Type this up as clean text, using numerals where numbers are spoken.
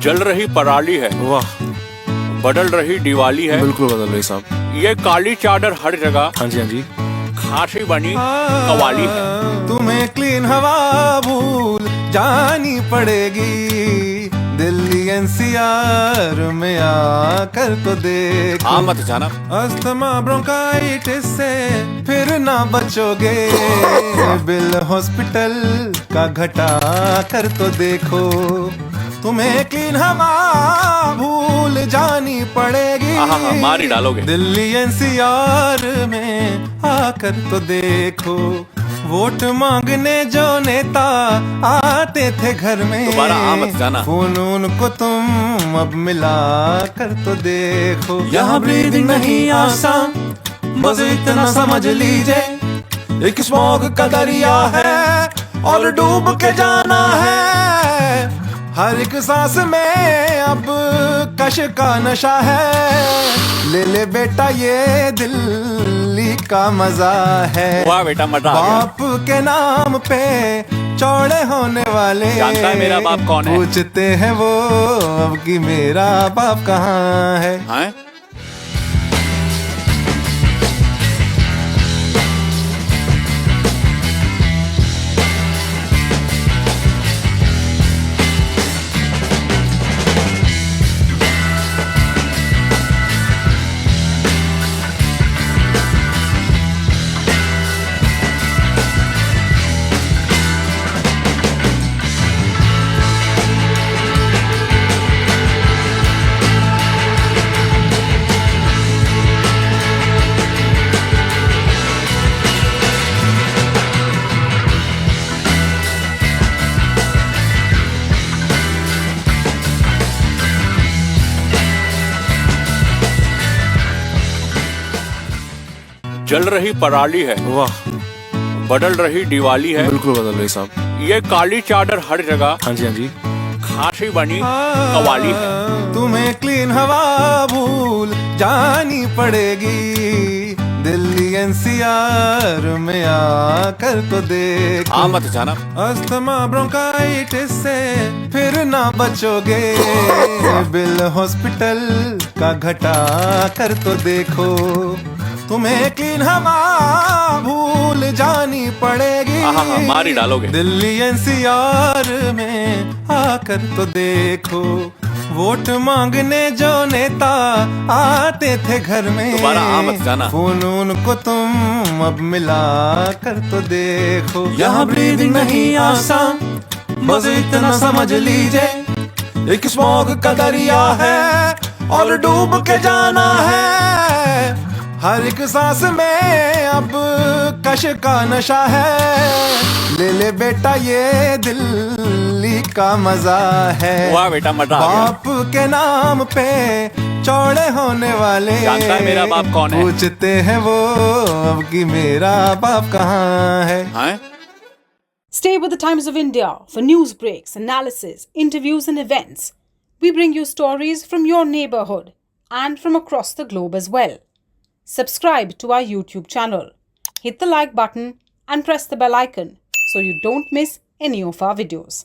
जल रही पराली है, वाह, बदल रही दिवाली है। बिल्कुल बदल रही साहब। ये काली चादर हर जगह हाँ जी, हाँ जी। खांसी बनी कवाली है। तुम्हें क्लीन हवा भूल जानी पड़ेगी, दिल्ली एनसीआर में आकर तो देखो। हाँ मत जाना। अस्थमा ब्रोंकाइटिस से फिर ना बचोगे, बिल हॉस्पिटल का घटा कर तो देखो। तुम्हें क्लीन हवा भूल जानी पड़ेगी, मारी डालोगे। दिल्ली एनसीआर में आकर तो देखो। वोट मांगने जो नेता आते थे घर में, दोबारा मत जाना। फोन उनको तुम अब मिला कर तो देखो। यहाँ ब्रीदिंग नहीं आसान, बस इतना समझ लीजिए, एक स्मॉग का दरिया है और डूब के जाना है। हर एक सांस में अब कश का नशा है, ले ले बेटा ये दिल्ली का मजा है। वाह बेटा, मजा आ गया। बाप के नाम पे चौड़े होने वाले, जानता है मेरा बाप कौन है? पूछते हैं वो अब कि मेरा बाप कहाँ है। हैं? जल रही पराली है, वाह, बदल रही दिवाली है। बिल्कुल बदल रही साहब। ये काली चादर हर जगह हाँ जी, हाँ जी। खांसी बनी कवाली है। तुम्हें क्लीन हवा भूल जानी पड़ेगी, दिल्ली एनसीआर में आकर तो देखो। हाँ मत जाना। अस्थमा ब्रोंकाइटिस से फिर ना बचोगे, बिल हॉस्पिटल का घटा कर तो देखो। तुम्हें क्लीन हवा भूल जानी पड़ेगी, मारी डालोगे। दिल्ली एनसीआर में आकर तो देखो। वोट मांगने जो नेता आते थे घर में, दोबारा मत जाना। फोन उनको तुम अब मिला कर तो देखो। यहाँ ब्रीदिंग नहीं आसान, बस इतना समझ लीजिए, एक स्मॉग का दरिया है और डूब के जाना है। हर एक सांस में अब कश का नशा है, ले ले बेटा ये दिल्ली का मजा है। वाह बेटा, मजा आ गया। बाप के नाम पे चौड़े होने वाले, जानता है मेरा बाप कौन है? पूछते हैं वो अब कि मेरा बाप कहाँ है। हैं? Stay with the Times of India for news breaks, analysis, interviews and events. We bring you stories from your neighborhood and from across the globe as well. Subscribe to our YouTube channel. Hit the like button and press the bell icon so you don't miss any of our videos.